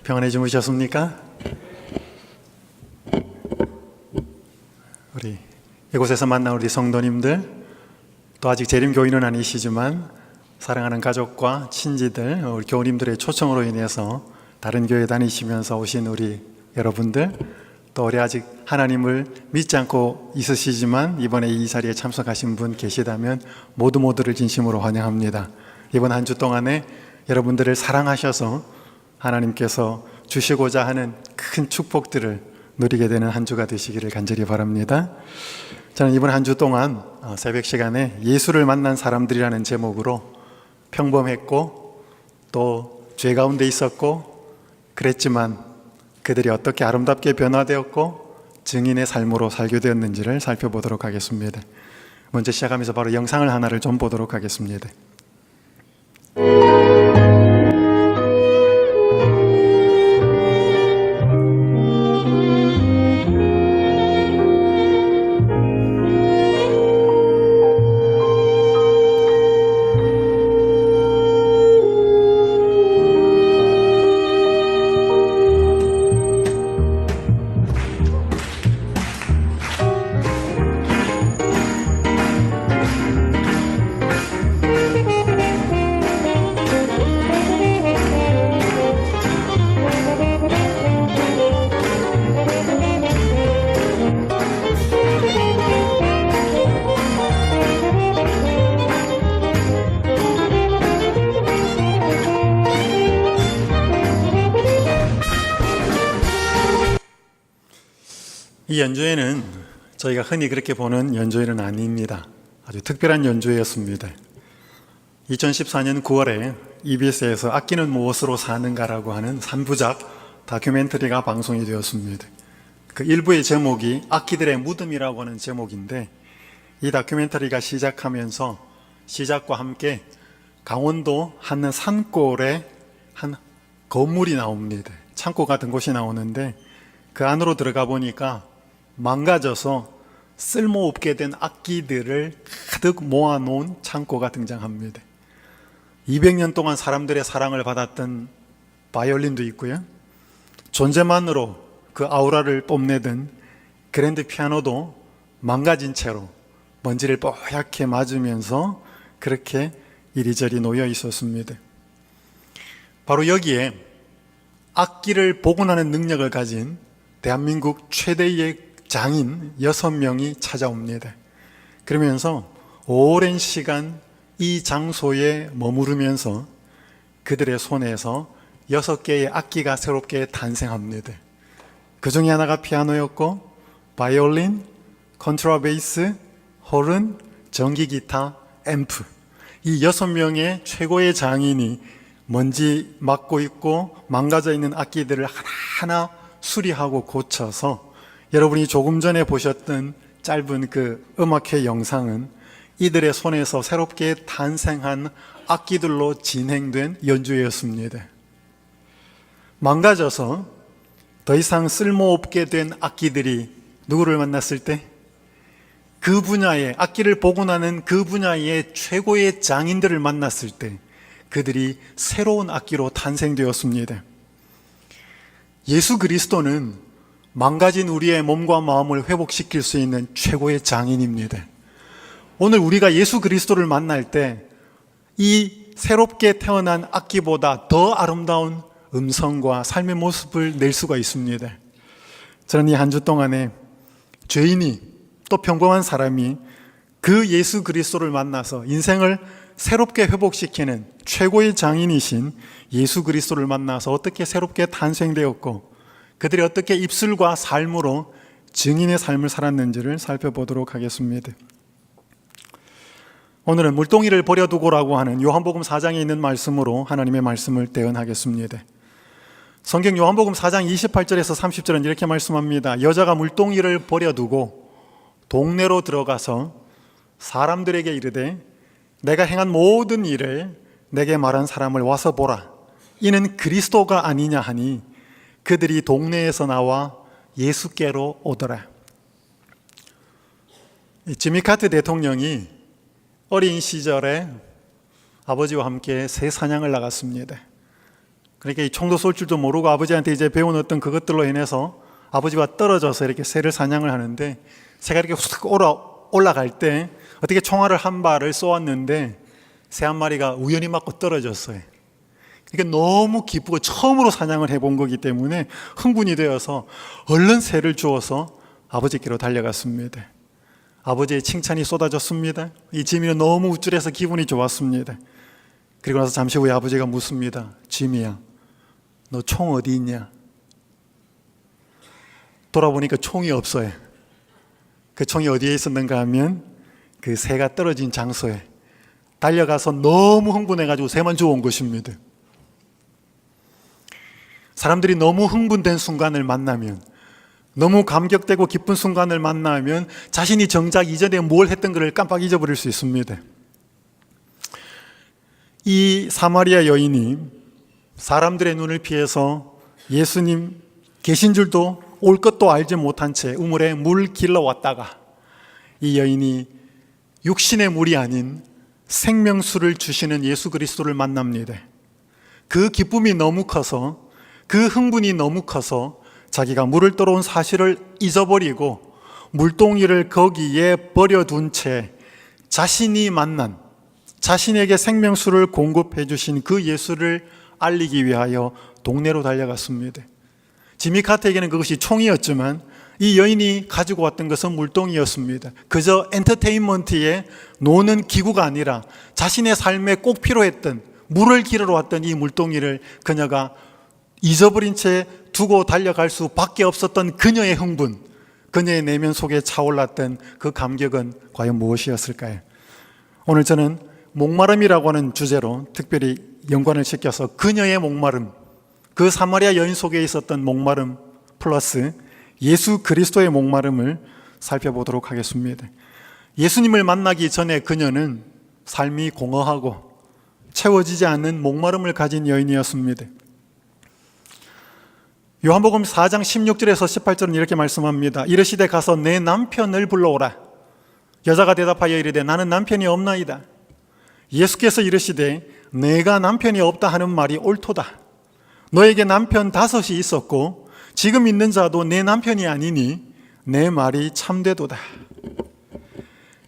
평안히 주무셨습니까? 우리 이곳에서 만난 우리 성도님들, 또 아직 재림교인은 아니시지만 사랑하는 가족과 친지들, 우리 교우님들의 초청으로 인해서 다른 교회 다니시면서 오신 우리 여러분들, 또 우리 아직 하나님을 믿지 않고 있으시지만 이번에 이 자리에 참석하신 분 계시다면 모두를 진심으로 환영합니다. 이번 한 주 동안에 여러분들을 사랑하셔서 하나님께서 주시고자 하는 큰 축복들을 누리게 되는 한 주가 되시기를 간절히 바랍니다. 저는 이번 한 주 동안 새벽 시간에 예수를 만난 사람들이라는 제목으로 평범했고 또 죄 가운데 있었고 그랬지만 그들이 어떻게 아름답게 변화되었고 증인의 삶으로 살게 되었는지를 살펴보도록 하겠습니다. 먼저 시작하면서 바로 영상을 하나를 좀 보도록 하겠습니다. 이 연주회는 저희가 흔히 그렇게 보는 연주회는 아닙니다. 아주 특별한 연주회였습니다. 2014년 9월에 EBS에서 아끼는 무엇으로 사는가라고 하는 3부작 다큐멘터리가 방송이 되었습니다. 그 일부의 제목이 아끼들의 무덤이라고 하는 제목인데, 이 다큐멘터리가 시작하면서 시작과 함께 강원도 한 산골에 한 건물이 나옵니다. 창고 같은 곳이 나오는데 그 안으로 들어가 보니까 망가져서 쓸모없게 된 악기들을 가득 모아놓은 창고가 등장합니다. 200년 동안 사람들의 사랑을 받았던 바이올린도 있고요, 존재만으로 그 아우라를 뽐내던 그랜드 피아노도 망가진 채로 먼지를 뽀얗게 맞으면서 그렇게 이리저리 놓여 있었습니다. 바로 여기에 악기를 복원하는 능력을 가진 대한민국 최대의 장인 6명이 찾아옵니다. 그러면서 오랜 시간 이 장소에 머무르면서 그들의 손에서 6개의 악기가 새롭게 탄생합니다. 그 중에 하나가 피아노였고, 바이올린, 컨트라베이스, 호른, 전기기타, 앰프, 이 6명의 최고의 장인이 먼지 맡고 있고 망가져 있는 악기들을 하나하나 수리하고 고쳐서, 여러분이 조금 전에 보셨던 짧은 그 음악회 영상은 이들의 손에서 새롭게 탄생한 악기들로 진행된 연주회였습니다. 망가져서 더 이상 쓸모없게 된 악기들이 누구를 만났을 때, 그 분야의 악기를 복원하는 그 분야의 최고의 장인들을 만났을 때 그들이 새로운 악기로 탄생되었습니다. 예수 그리스도는 망가진 우리의 몸과 마음을 회복시킬 수 있는 최고의 장인입니다. 오늘 우리가 예수 그리스도를 만날 때 이 새롭게 태어난 악기보다 더 아름다운 음성과 삶의 모습을 낼 수가 있습니다. 저는 이 한 주 동안에 죄인이, 또 평범한 사람이 그 예수 그리스도를 만나서 인생을 새롭게 회복시키는 최고의 장인이신 예수 그리스도를 만나서 어떻게 새롭게 탄생되었고 그들이 어떻게 입술과 삶으로 증인의 삶을 살았는지를 살펴보도록 하겠습니다. 오늘은 물동이를 버려두고라고 하는 요한복음 4장에 있는 말씀으로 하나님의 말씀을 대언하겠습니다. 성경 요한복음 4장 28절에서 30절은 이렇게 말씀합니다. 여자가 물동이를 버려두고 동네로 들어가서 사람들에게 이르되 내가 행한 모든 일을 내게 말한 사람을 와서 보라, 이는 그리스도가 아니냐 하니 그들이 동네에서 나와 예수께로 오더라. 지미 카트 대통령이 어린 시절에 아버지와 함께 새 사냥을 나갔습니다. 그러니까 이 총도 쏠 줄도 모르고 아버지한테 이제 배운 어떤 그것들로 인해서 아버지와 떨어져서 이렇게 새를 사냥을 하는데, 새가 이렇게 훅 올라갈 때 어떻게 총알을 한 발을 쏘았는데 새 한 마리가 우연히 맞고 떨어졌어요. 그러니까 너무 기쁘고 처음으로 사냥을 해본 거기 때문에 흥분이 되어서 얼른 새를 주워서 아버지께로 달려갔습니다. 아버지의 칭찬이 쏟아졌습니다. 이 지미는 너무 우쭐해서 기분이 좋았습니다. 그리고 나서 잠시 후에 아버지가 묻습니다. 지미야, 너 총 어디 있냐? 돌아보니까 총이 없어요. 그 총이 어디에 있었는가 하면 그 새가 떨어진 장소에 달려가서 너무 흥분해가지고 새만 주워온 것입니다. 사람들이 너무 흥분된 순간을 만나면, 너무 감격되고 기쁜 순간을 만나면 자신이 정작 이전에 뭘 했던 것을 깜빡 잊어버릴 수 있습니다. 이 사마리아 여인이 사람들의 눈을 피해서 예수님 계신 줄도 올 것도 알지 못한 채 우물에 물 길러 왔다가 이 여인이 육신의 물이 아닌 생명수를 주시는 예수 그리스도를 만납니다. 그 기쁨이 너무 커서, 그 흥분이 너무 커서 자기가 물을 떠러온 사실을 잊어버리고 물동이를 거기에 버려둔 채 자신이 만난, 자신에게 생명수를 공급해 주신 그 예수를 알리기 위하여 동네로 달려갔습니다. 지미 카트에게는 그것이 총이었지만 이 여인이 가지고 왔던 것은 물동이었습니다. 그저 엔터테인먼트에 노는 기구가 아니라 자신의 삶에 꼭 필요했던, 물을 길러 왔던 이 물동이를 그녀가 잊어버린 채 두고 달려갈 수밖에 없었던 그녀의 흥분, 그녀의 내면 속에 차올랐던 그 감격은 과연 무엇이었을까요? 오늘 저는 목마름이라고 하는 주제로 특별히 연관을 시켜서 그녀의 목마름, 그 사마리아 여인 속에 있었던 목마름 플러스 예수 그리스도의 목마름을 살펴보도록 하겠습니다. 예수님을 만나기 전에 그녀는 삶이 공허하고 채워지지 않는 목마름을 가진 여인이었습니다. 요한복음 4장 16절에서 18절은 이렇게 말씀합니다. 이르시되 가서 내 남편을 불러오라. 여자가 대답하여 이르되 나는 남편이 없나이다. 예수께서 이르시되 내가 남편이 없다 하는 말이 옳도다. 너에게 남편 5이 있었고 지금 있는 자도 내 남편이 아니니 내 말이 참되도다.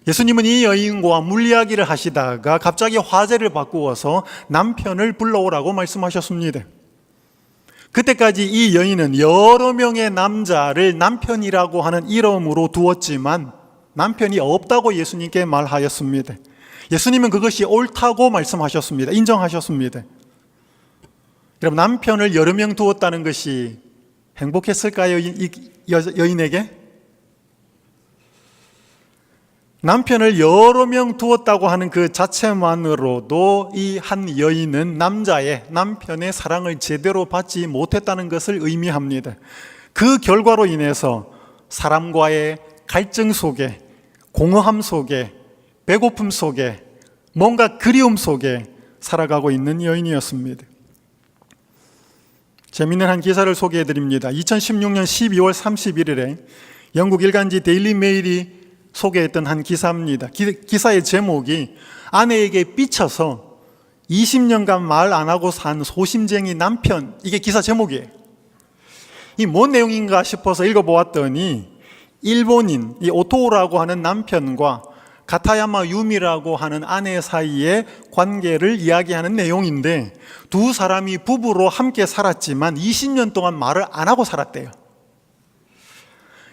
예수님은 이 여인과 물 이야기를 하시다가 갑자기 화제를 바꾸어서 남편을 불러오라고 말씀하셨습니다. 그때까지 이 여인은 여러 명의 남자를 남편이라고 하는 이름으로 두었지만 남편이 없다고 예수님께 말하였습니다. 예수님은 그것이 옳다고 말씀하셨습니다. 인정하셨습니다. 여러분, 남편을 여러 명 두었다는 것이 행복했을까요? 이 여인에게? 남편을 여러 명 두었다고 하는 그 자체만으로도 이 한 여인은 남편의 사랑을 제대로 받지 못했다는 것을 의미합니다. 그 결과로 인해서 사람과의 갈증 속에, 공허함 속에, 배고픔 속에, 뭔가 그리움 속에 살아가고 있는 여인이었습니다. 재미있는 한 기사를 소개해 드립니다. 2016년 12월 31일에 영국 일간지 데일리 메일이 소개했던 한 기사입니다. 기사의 제목이 아내에게 삐쳐서 20년간 말 안 하고 산 소심쟁이 남편, 이게 기사 제목이에요. 이 뭔 내용인가 싶어서 읽어보았더니 일본인 이 오토라고 하는 남편과 가타야마 유미라고 하는 아내 사이의 관계를 이야기하는 내용인데, 두 사람이 부부로 함께 살았지만 20년 동안 말을 안 하고 살았대요.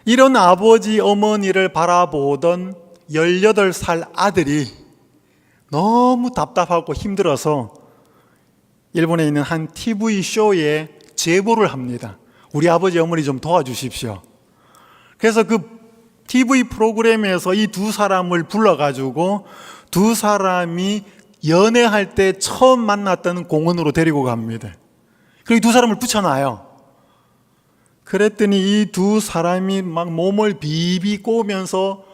이런 아버지 어머니를 바라보던 18살 아들이 너무 답답하고 힘들어서 일본에 있는 한 TV 쇼에 제보를 합니다. 우리 아버지 어머니 좀 도와주십시오. 그래서 그 TV 프로그램에서 이 두 사람을 불러가지고 두 사람이 연애할 때 처음 만났던 공원으로 데리고 갑니다. 그리고 두 사람을 붙여놔요. 그랬더니 이 두 사람이 막 몸을 비비 꼬면서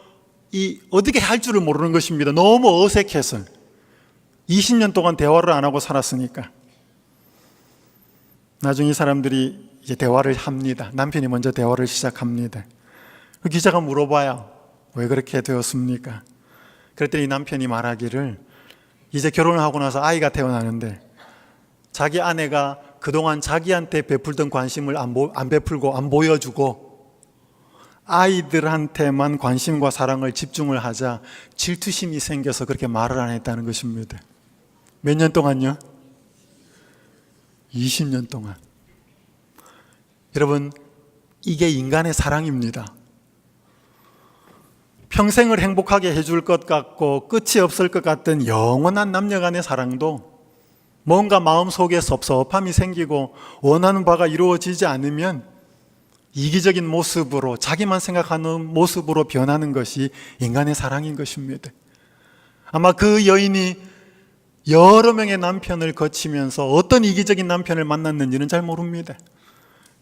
어떻게 할 줄을 모르는 것입니다. 너무 어색해서. 20년 동안 대화를 안 하고 살았으니까. 나중에 이 사람들이 이제 대화를 합니다. 남편이 먼저 대화를 시작합니다. 그 기자가 물어봐요. 왜 그렇게 되었습니까? 그랬더니 남편이 말하기를 이제 결혼을 하고 나서 아이가 태어나는데 자기 아내가 그동안 자기한테 베풀던 관심을 안 베풀고 안 보여주고 아이들한테만 관심과 사랑을 집중을 하자 질투심이 생겨서 그렇게 말을 안 했다는 것입니다. 몇 년 동안요? 20년 동안. 여러분, 이게 인간의 사랑입니다. 평생을 행복하게 해줄 것 같고 끝이 없을 것 같던 영원한 남녀 간의 사랑도 뭔가 마음속에 섭섭함이 생기고 원하는 바가 이루어지지 않으면 이기적인 모습으로, 자기만 생각하는 모습으로 변하는 것이 인간의 사랑인 것입니다. 아마 그 여인이 여러 명의 남편을 거치면서 어떤 이기적인 남편을 만났는지는 잘 모릅니다.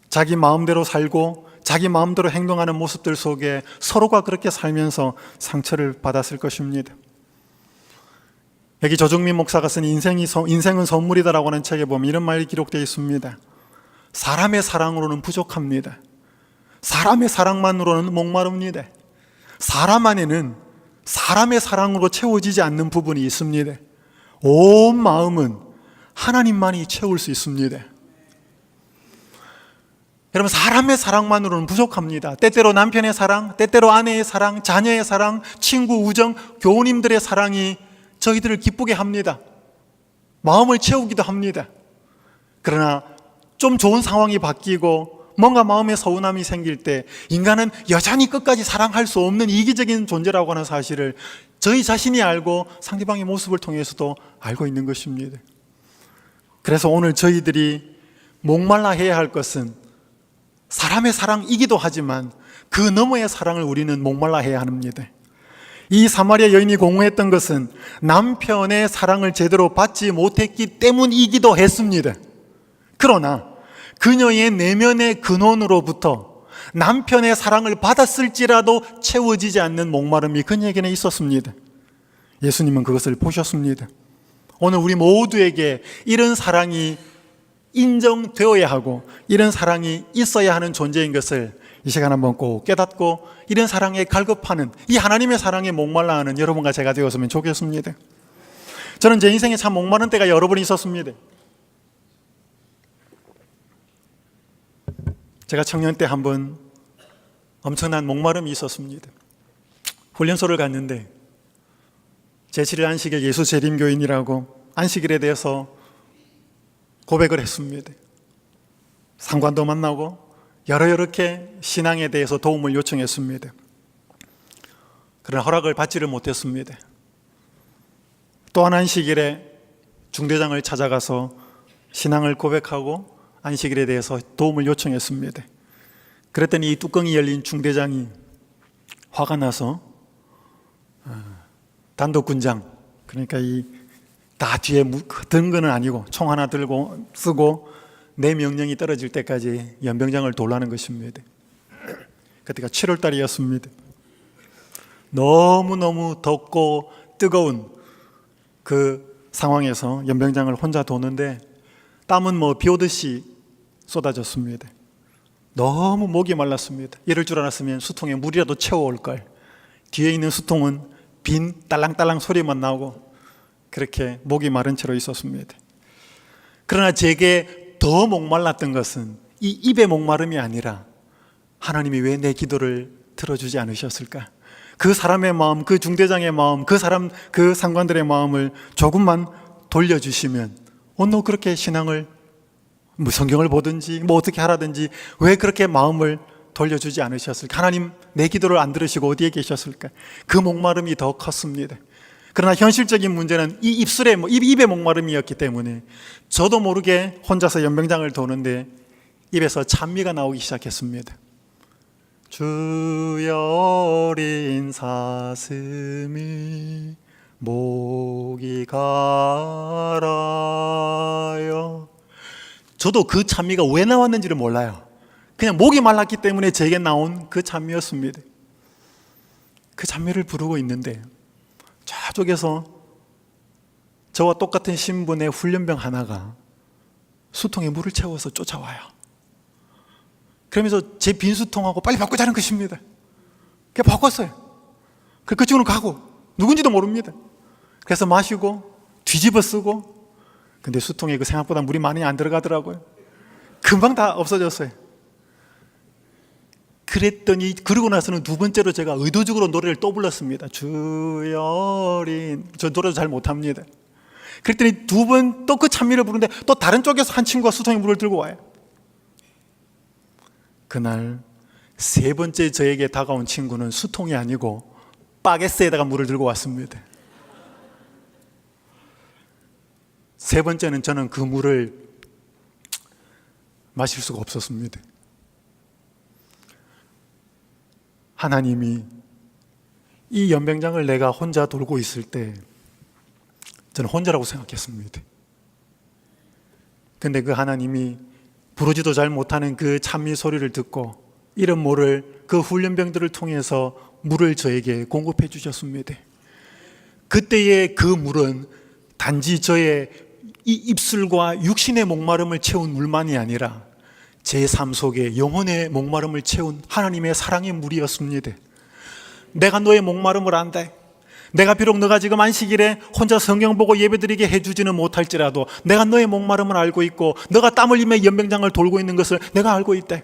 자기 마음대로 살고 자기 마음대로 행동하는 모습들 속에 서로가 그렇게 살면서 상처를 받았을 것입니다. 여기 조중민 목사가 쓴 인생은 선물이다라고 하는 책에 보면 이런 말이 기록되어 있습니다. 사람의 사랑으로는 부족합니다. 사람의 사랑만으로는 목마릅니다. 사람 안에는 사람의 사랑으로 채워지지 않는 부분이 있습니다. 온 마음은 하나님만이 채울 수 있습니다. 여러분, 사람의 사랑만으로는 부족합니다. 때때로 남편의 사랑, 때때로 아내의 사랑, 자녀의 사랑, 친구, 우정, 교우님들의 사랑이 저희들을 기쁘게 합니다. 마음을 채우기도 합니다. 그러나 좀 좋은 상황이 바뀌고 뭔가 마음에 서운함이 생길 때 인간은 여전히 끝까지 사랑할 수 없는 이기적인 존재라고 하는 사실을 저희 자신이 알고 상대방의 모습을 통해서도 알고 있는 것입니다. 그래서 오늘 저희들이 목말라 해야 할 것은 사람의 사랑이기도 하지만 그 너머의 사랑을 우리는 목말라 해야 합니다. 이 사마리아 여인이 공허했던 것은 남편의 사랑을 제대로 받지 못했기 때문이기도 했습니다. 그러나 그녀의 내면의 근원으로부터 남편의 사랑을 받았을지라도 채워지지 않는 목마름이 그녀에게는 있었습니다. 예수님은 그것을 보셨습니다. 오늘 우리 모두에게 이런 사랑이 인정되어야 하고 이런 사랑이 있어야 하는 존재인 것을 이 시간 한번 꼭 깨닫고 이런 사랑에 갈급하는, 이 하나님의 사랑에 목말라하는 여러분과 제가 되었으면 좋겠습니다. 저는 제 인생에 참 목마른 때가 여러 번 있었습니다. 제가 청년 때 한번 엄청난 목마름이 있었습니다. 훈련소를 갔는데 제7일 안식일 예수 재림교인이라고 안식일에 대해서 고백을 했습니다. 상관도 만나고 이렇게 신앙에 대해서 도움을 요청했습니다. 그러나 허락을 받지를 못했습니다. 또 한 안식일에 중대장을 찾아가서 신앙을 고백하고 안식일에 대해서 도움을 요청했습니다. 그랬더니 이 뚜껑이 열린 중대장이 화가 나서 단독군장, 그러니까 다 뒤에 든 거는 아니고 총 하나 들고 쓰고 내 명령이 떨어질 때까지 연병장을 돌라는 것입니다. 그때가 7월 달이었습니다. 너무너무 덥고 뜨거운 그 상황에서 연병장을 혼자 도는데 땀은 비 오듯이 쏟아졌습니다. 너무 목이 말랐습니다. 이럴 줄 알았으면 수통에 물이라도 채워올 걸. 뒤에 있는 수통은 빈 딸랑딸랑 소리만 나오고 그렇게 목이 마른 채로 있었습니다. 그러나 제게 더 목말랐던 것은 이 입의 목마름이 아니라 하나님이 왜 내 기도를 들어주지 않으셨을까? 그 사람의 마음, 그 중대장의 마음, 그 상관들의 마음을 조금만 돌려주시면 오늘 그렇게 신앙을 성경을 보든지 어떻게 하라든지 왜 그렇게 마음을 돌려주지 않으셨을까? 하나님 내 기도를 안 들으시고 어디에 계셨을까? 그 목마름이 더 컸습니다. 그러나 현실적인 문제는 이 입의 목마름이었기 때문에 저도 모르게 혼자서 연병장을 도는데 입에서 찬미가 나오기 시작했습니다. 주여 어린 사슴이 목이 가라요. 저도 그 찬미가 왜 나왔는지를 몰라요. 그냥 목이 말랐기 때문에 제게 나온 그 찬미였습니다. 그 찬미를 부르고 있는데 저쪽에서 저와 똑같은 신분의 훈련병 하나가 수통에 물을 채워서 쫓아와요. 그러면서 제 빈 수통하고 빨리 바꾸자는 것입니다. 그냥 바꿨어요. 그쪽으로 가고 누군지도 모릅니다. 그래서 마시고 뒤집어 쓰고, 근데 수통에 그 생각보다 물이 많이 안 들어가더라고요. 금방 다 없어졌어요. 그랬더니 그러고 나서는 두 번째로 제가 의도적으로 노래를 또 불렀습니다. 주여린, 저 노래도 잘 못합니다. 그랬더니 두 번 또 그 찬미를 부르는데 또 다른 쪽에서 한 친구가 수송의 물을 들고 와요. 그날 세 번째 저에게 다가온 친구는 수통이 아니고 바게스에다가 물을 들고 왔습니다. 세 번째는 저는 그 물을 마실 수가 없었습니다. 하나님이 이 연병장을 내가 혼자 돌고 있을 때 저는 혼자라고 생각했습니다. 근데 그 하나님이 부르지도 잘 못하는 그 찬미 소리를 듣고 이름 모를 그 훈련병들을 통해서 물을 저에게 공급해 주셨습니다. 그때의 그 물은 단지 저의 이 입술과 육신의 목마름을 채운 물만이 아니라 제 삶 속에 영혼의 목마름을 채운 하나님의 사랑의 물이었습니다. 내가 너의 목마름을 안다. 내가 비록 너가 지금 안식일에 혼자 성경 보고 예배드리게 해주지는 못할지라도 내가 너의 목마름을 알고 있고 너가 땀 흘리며 연병장을 돌고 있는 것을 내가 알고 있다.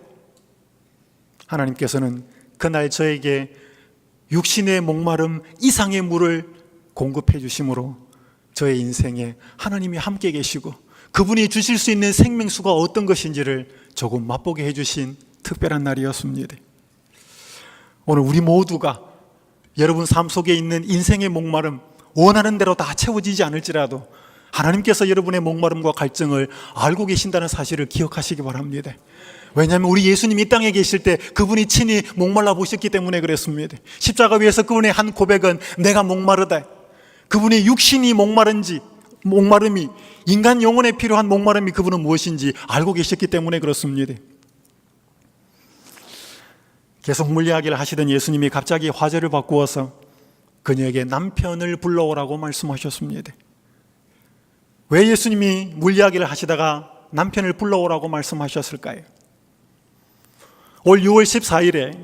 하나님께서는 그날 저에게 육신의 목마름 이상의 물을 공급해 주심으로 저의 인생에 하나님이 함께 계시고 그분이 주실 수 있는 생명수가 어떤 것인지를 조금 맛보게 해주신 특별한 날이었습니다. 오늘 우리 모두가 여러분 삶 속에 있는 인생의 목마름 원하는 대로 다 채워지지 않을지라도 하나님께서 여러분의 목마름과 갈증을 알고 계신다는 사실을 기억하시기 바랍니다. 왜냐하면 우리 예수님이 이 땅에 계실 때 그분이 친히 목말라 보셨기 때문에 그랬습니다. 십자가 위에서 그분의 한 고백은 내가 목마르다. 그분의 육신이 목마름이 인간 영혼에 필요한 목마름이 그분은 무엇인지 알고 계셨기 때문에 그렇습니다. 계속 물리하기를 하시던 예수님이 갑자기 화제를 바꾸어서 그녀에게 남편을 불러오라고 말씀하셨습니다. 왜 예수님이 물리하기를 하시다가 남편을 불러오라고 말씀하셨을까요? 올 6월 14일에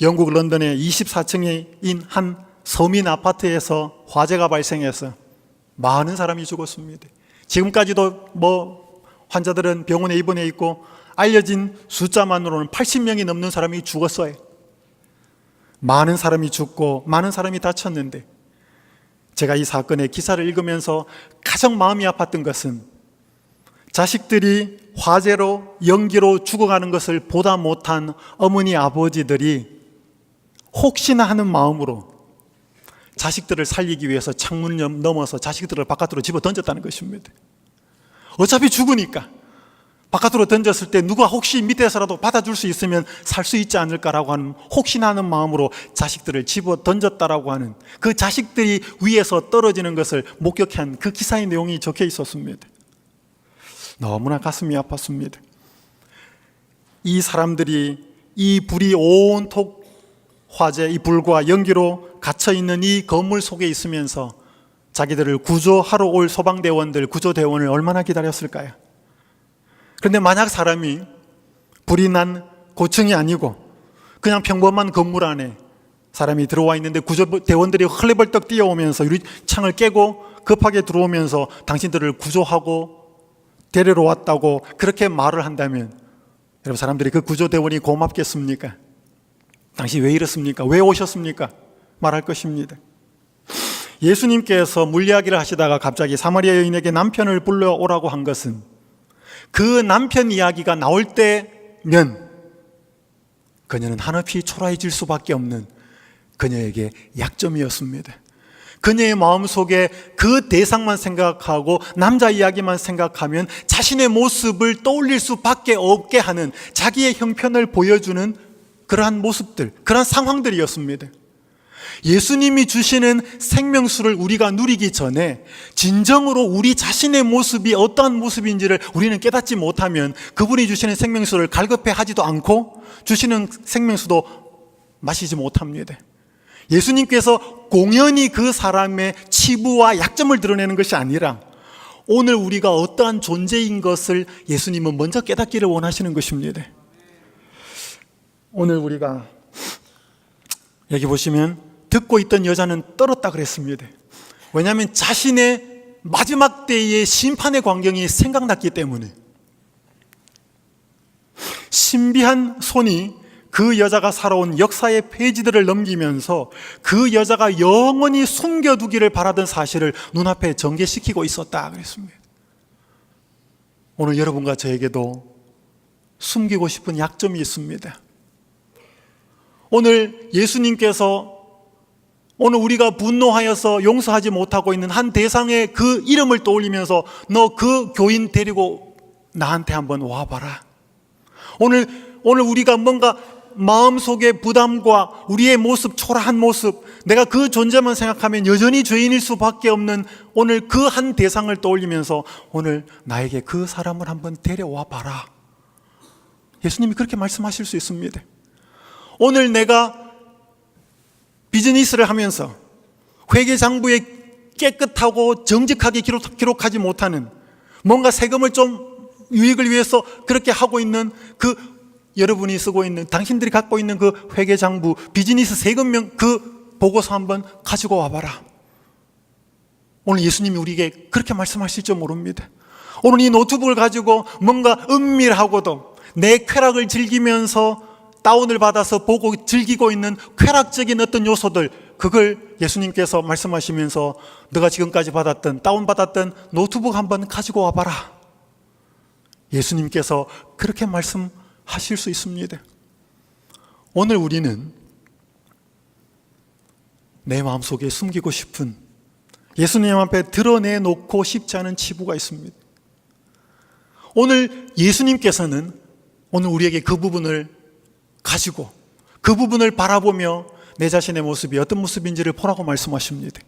영국 런던의 24층인 한 서민 아파트에서 화재가 발생해서 많은 사람이 죽었습니다. 지금까지도 환자들은 병원에 입원해 있고 알려진 숫자만으로는 80명이 넘는 사람이 죽었어요. 많은 사람이 죽고 많은 사람이 다쳤는데 제가 이 사건의 기사를 읽으면서 가장 마음이 아팠던 것은 자식들이 화재로 연기로 죽어가는 것을 보다 못한 어머니 아버지들이 혹시나 하는 마음으로 자식들을 살리기 위해서 창문 넘어서 자식들을 바깥으로 집어 던졌다는 것입니다. 어차피 죽으니까 바깥으로 던졌을 때 누가 혹시 밑에서라도 받아줄 수 있으면 살 수 있지 않을까라고 하는 혹시나 하는 마음으로 자식들을 집어 던졌다라고 하는 그 자식들이 위에서 떨어지는 것을 목격한 그 기사의 내용이 적혀 있었습니다. 너무나 가슴이 아팠습니다. 이 사람들이 이 불이 온통 화재, 이 불과 연기로 갇혀있는 이 건물 속에 있으면서 자기들을 구조하러 올 소방대원들, 구조대원을 얼마나 기다렸을까요? 그런데 만약 사람이 불이 난 고층이 아니고 그냥 평범한 건물 안에 사람이 들어와 있는데 구조대원들이 헐레벌떡 뛰어오면서 유리창을 깨고 급하게 들어오면서 당신들을 구조하고 데리러 왔다고 그렇게 말을 한다면 여러분, 사람들이 그 구조대원이 고맙겠습니까? 당신 왜 이렇습니까? 왜 오셨습니까? 말할 것입니다. 예수님께서 물리하기를 하시다가 갑자기 사마리아 여인에게 남편을 불러오라고 한 것은 그 남편 이야기가 나올 때면 그녀는 한없이 초라해질 수밖에 없는 그녀에게 약점이었습니다. 그녀의 마음속에 그 대상만 생각하고 남자 이야기만 생각하면 자신의 모습을 떠올릴 수밖에 없게 하는 자기의 형편을 보여주는 그러한 모습들, 그러한 상황들이었습니다. 예수님이 주시는 생명수를 우리가 누리기 전에 진정으로 우리 자신의 모습이 어떠한 모습인지를 우리는 깨닫지 못하면 그분이 주시는 생명수를 갈급해 하지도 않고 주시는 생명수도 마시지 못합니다. 예수님께서 공연히 그 사람의 치부와 약점을 드러내는 것이 아니라 오늘 우리가 어떠한 존재인 것을 예수님은 먼저 깨닫기를 원하시는 것입니다. 오늘 우리가 여기 보시면 듣고 있던 여자는 떨었다 그랬습니다. 왜냐하면 자신의 마지막 때의 심판의 광경이 생각났기 때문에. 신비한 손이 그 여자가 살아온 역사의 페이지들을 넘기면서 그 여자가 영원히 숨겨두기를 바라던 사실을 눈앞에 전개시키고 있었다 그랬습니다. 오늘 여러분과 저에게도 숨기고 싶은 약점이 있습니다. 오늘 예수님께서 오늘 우리가 분노하여서 용서하지 못하고 있는 한 대상의 그 이름을 떠올리면서 너 그 교인 데리고 나한테 한번 와봐라. 오늘 우리가 뭔가 마음속의 부담과 우리의 모습, 초라한 모습, 내가 그 존재만 생각하면 여전히 죄인일 수밖에 없는 오늘 그 한 대상을 떠올리면서 오늘 나에게 그 사람을 한번 데려와 봐라. 예수님이 그렇게 말씀하실 수 있습니다. 오늘 내가 비즈니스를 하면서 회계장부에 깨끗하고 정직하게 기록하지 못하는, 뭔가 세금을 좀 유익을 위해서 그렇게 하고 있는 그 여러분이 쓰고 있는, 당신들이 갖고 있는 그 회계장부, 비즈니스 세금명 그 보고서 한번 가지고 와봐라. 오늘 예수님이 우리에게 그렇게 말씀하실지 모릅니다. 오늘 이 노트북을 가지고 뭔가 은밀하고도 내 쾌락을 즐기면서 다운을 받아서 보고 즐기고 있는 쾌락적인 어떤 요소들, 그걸 예수님께서 말씀하시면서 너가 지금까지 다운받았던 노트북 한번 가지고 와봐라. 예수님께서 그렇게 말씀하실 수 있습니다. 오늘 우리는 내 마음속에 숨기고 싶은, 예수님 앞에 드러내놓고 싶지 않은 치부가 있습니다. 오늘 예수님께서는 오늘 우리에게 그 부분을 가지고 그 부분을 바라보며 내 자신의 모습이 어떤 모습인지를 보라고 말씀하십니다.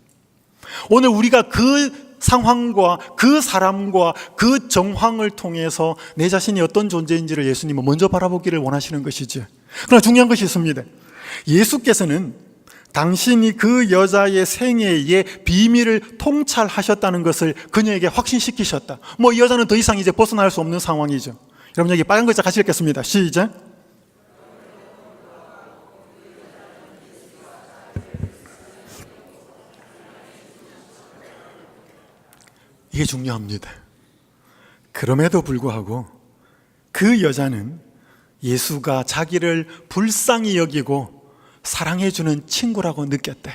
오늘 우리가 그 상황과 그 사람과 그 정황을 통해서 내 자신이 어떤 존재인지를 예수님은 먼저 바라보기를 원하시는 것이죠. 그러나 중요한 것이 있습니다. 예수께서는 당신이 그 여자의 생애의 비밀을 통찰하셨다는 것을 그녀에게 확신시키셨다. 이 여자는 더 이상 이제 벗어날 수 없는 상황이죠. 여러분 여기 빨간 글자 같이 읽겠습니다. 시작. 이게 중요합니다. 그럼에도 불구하고 그 여자는 예수가 자기를 불쌍히 여기고 사랑해주는 친구라고 느꼈대.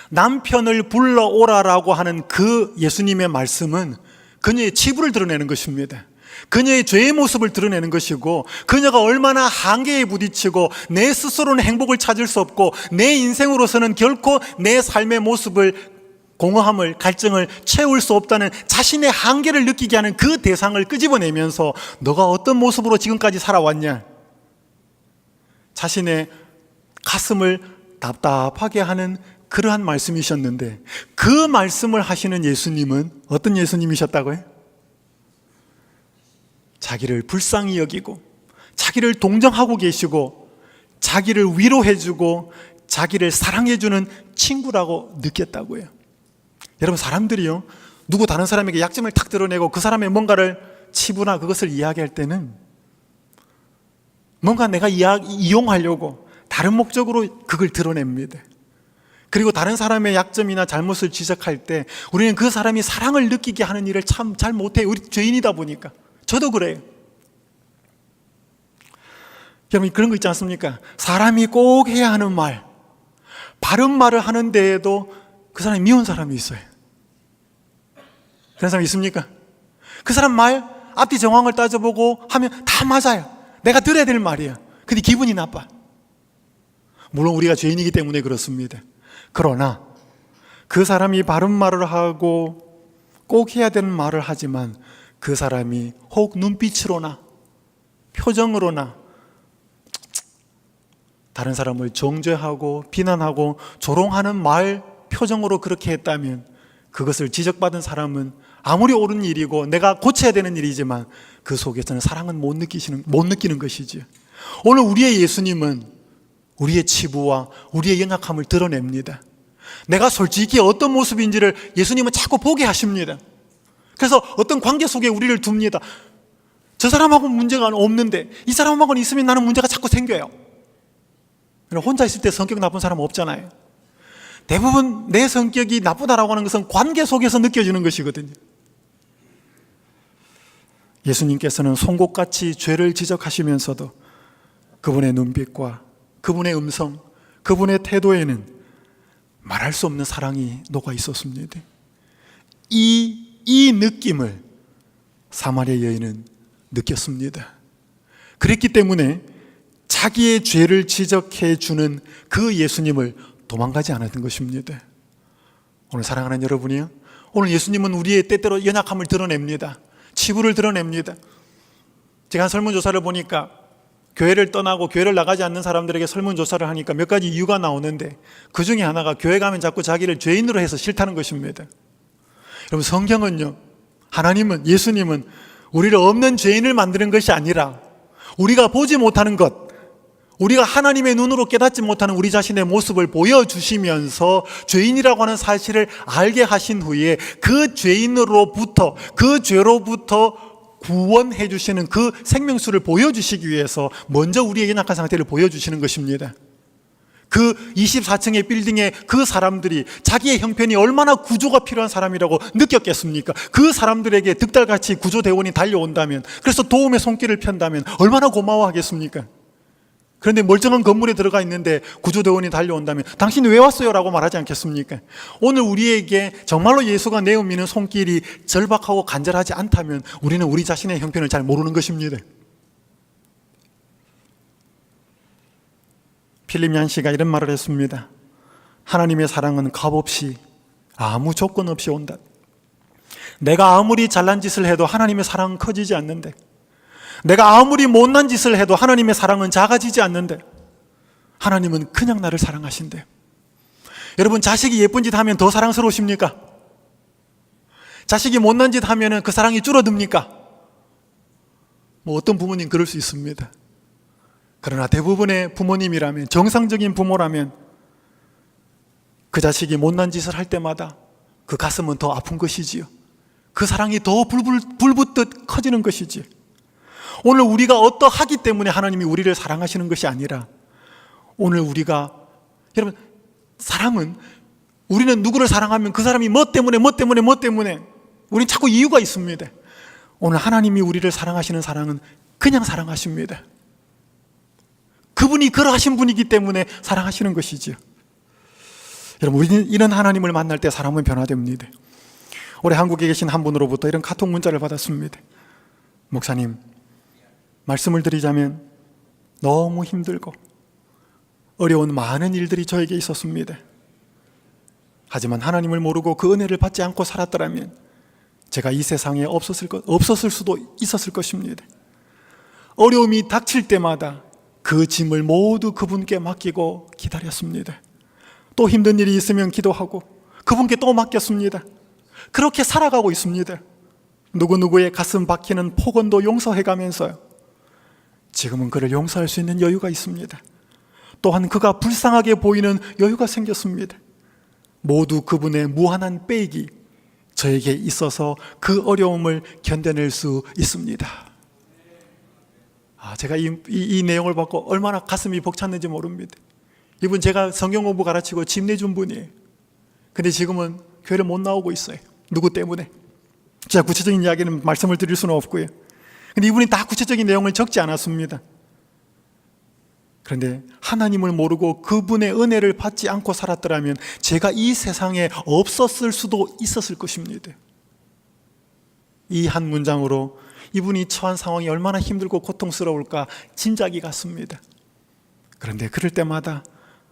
남편을 불러오라라고 하는 그 예수님의 말씀은 그녀의 치부를 드러내는 것입니다. 그녀의 죄의 모습을 드러내는 것이고, 그녀가 얼마나 한계에 부딪히고 내 스스로는 행복을 찾을 수 없고 내 인생으로서는 결코 내 삶의 모습을, 공허함을, 갈증을 채울 수 없다는 자신의 한계를 느끼게 하는 그 대상을 끄집어내면서 너가 어떤 모습으로 지금까지 살아왔냐, 자신의 가슴을 답답하게 하는 그러한 말씀이셨는데, 그 말씀을 하시는 예수님은 어떤 예수님이셨다고요? 자기를 불쌍히 여기고 자기를 동정하고 계시고 자기를 위로해주고 자기를 사랑해주는 친구라고 느꼈다고요. 여러분, 사람들이요, 누구 다른 사람에게 약점을 탁 드러내고 그 사람의 뭔가를 치부나 그것을 이야기할 때는 뭔가 내가 이용하려고 다른 목적으로 그걸 드러냅니다. 그리고 다른 사람의 약점이나 잘못을 지적할 때 우리는 그 사람이 사랑을 느끼게 하는 일을 참 잘 못해요. 우리 죄인이다 보니까. 저도 그래요. 여러분, 그런 거 있지 않습니까? 사람이 꼭 해야 하는 말, 바른 말을 하는 데에도 그 사람이 미운 사람이 있어요. 그런 사람 있습니까? 그 사람 말 앞뒤 정황을 따져보고 하면 다 맞아요. 내가 들어야 될 말이야. 근데 기분이 나빠. 물론 우리가 죄인이기 때문에 그렇습니다. 그러나 그 사람이 바른 말을 하고 꼭 해야 되는 말을 하지만 그 사람이 혹 눈빛으로나 표정으로나 다른 사람을 정죄하고 비난하고 조롱하는 말, 표정으로 그렇게 했다면 그것을 지적받은 사람은 아무리 옳은 일이고 내가 고쳐야 되는 일이지만 그 속에서는 사랑은 못 느끼는 것이지. 오늘 우리의 예수님은 우리의 치부와 우리의 연약함을 드러냅니다. 내가 솔직히 어떤 모습인지를 예수님은 자꾸 보게 하십니다. 그래서 어떤 관계 속에 우리를 둡니다. 저 사람하고는 문제가 없는데 이 사람하고는 있으면 나는 문제가 자꾸 생겨요. 혼자 있을 때 성격 나쁜 사람은 없잖아요. 대부분 내 성격이 나쁘다라고 하는 것은 관계 속에서 느껴지는 것이거든요. 예수님께서는 송곳같이 죄를 지적하시면서도 그분의 눈빛과 그분의 음성, 그분의 태도에는 말할 수 없는 사랑이 녹아 있었습니다. 이 느낌을 사마리아 여인은 느꼈습니다. 그랬기 때문에 자기의 죄를 지적해 주는 그 예수님을 도망가지 않았던 것입니다. 오늘 사랑하는 여러분이요, 오늘 예수님은 우리의 때때로 연약함을 드러냅니다. 치부를 드러냅니다. 제가 한 설문조사를 보니까 교회를 떠나고 교회를 나가지 않는 사람들에게 설문조사를 하니까 몇 가지 이유가 나오는데, 그 중에 하나가 교회 가면 자꾸 자기를 죄인으로 해서 싫다는 것입니다. 여러분, 성경은요, 하나님은, 예수님은 우리를 없는 죄인을 만드는 것이 아니라 우리가 보지 못하는 것, 우리가 하나님의 눈으로 깨닫지 못하는 우리 자신의 모습을 보여주시면서 죄인이라고 하는 사실을 알게 하신 후에 그 죄인으로부터, 그 죄로부터 구원해 주시는 그 생명수를 보여주시기 위해서 먼저 우리의 연약한 상태를 보여주시는 것입니다. 그 24층의 빌딩에 그 사람들이 자기의 형편이 얼마나 구조가 필요한 사람이라고 느꼈겠습니까? 그 사람들에게 득달같이 구조대원이 달려온다면, 그래서 도움의 손길을 편다면 얼마나 고마워하겠습니까? 그런데 멀쩡한 건물에 들어가 있는데 구조대원이 달려온다면 당신이 왜 왔어요? 라고 말하지 않겠습니까? 오늘 우리에게 정말로 예수가 내어미는 손길이 절박하고 간절하지 않다면 우리는 우리 자신의 형편을 잘 모르는 것입니다. 필립 얀시가 이런 말을 했습니다. 하나님의 사랑은 값없이, 아무 조건 없이 온다. 내가 아무리 잘난 짓을 해도 하나님의 사랑은 커지지 않는데, 내가 아무리 못난 짓을 해도 하나님의 사랑은 작아지지 않는데, 하나님은 그냥 나를 사랑하신대요. 여러분, 자식이 예쁜 짓 하면 더 사랑스러우십니까? 자식이 못난 짓 하면 그 사랑이 줄어듭니까? 어떤 부모님 그럴 수 있습니다. 그러나 대부분의 부모님이라면, 정상적인 부모라면 그 자식이 못난 짓을 할 때마다 그 가슴은 더 아픈 것이지요. 그 사랑이 더 불붙듯 커지는 것이지요. 오늘 우리가 어떠하기 때문에 하나님이 우리를 사랑하시는 것이 아니라, 오늘 우리가, 여러분, 사랑은, 우리는 누구를 사랑하면 그 사람이 뭐 때문에 우리는 자꾸 이유가 있습니다. 오늘 하나님이 우리를 사랑하시는 사랑은 그냥 사랑하십니다. 그분이 그러하신 분이기 때문에 사랑하시는 것이죠. 여러분, 우리는 이런 하나님을 만날 때 사람은 변화됩니다. 올해 한국에 계신 한 분으로부터 이런 카톡 문자를 받았습니다. 목사님, 말씀을 드리자면 너무 힘들고 어려운 많은 일들이 저에게 있었습니다. 하지만 하나님을 모르고 그 은혜를 받지 않고 살았더라면 제가 이 세상에 없었을 수도 있었을 것입니다. 어려움이 닥칠 때마다 그 짐을 모두 그분께 맡기고 기다렸습니다. 또 힘든 일이 있으면 기도하고 그분께 또 맡겼습니다. 그렇게 살아가고 있습니다. 누구누구의 가슴 박히는 폭언도 용서해가면서요, 지금은 그를 용서할 수 있는 여유가 있습니다. 또한 그가 불쌍하게 보이는 여유가 생겼습니다. 모두 그분의 무한한 빼익이 저에게 있어서 그 어려움을 견뎌낼 수 있습니다. 제가 이 내용을 받고 얼마나 가슴이 벅찼는지 모릅니다. 이분 제가 성경 공부 가르치고 집 내준 분이에요. 근데 지금은 교회를 못 나오고 있어요. 누구 때문에? 제가 구체적인 이야기는 말씀을 드릴 수는 없고요. 근데 이분이 다 구체적인 내용을 적지 않았습니다. 그런데 하나님을 모르고 그분의 은혜를 받지 않고 살았더라면 제가 이 세상에 없었을 수도 있었을 것입니다. 이 한 문장으로 이분이 처한 상황이 얼마나 힘들고 고통스러울까 짐작이 갔습니다. 그런데 그럴 때마다,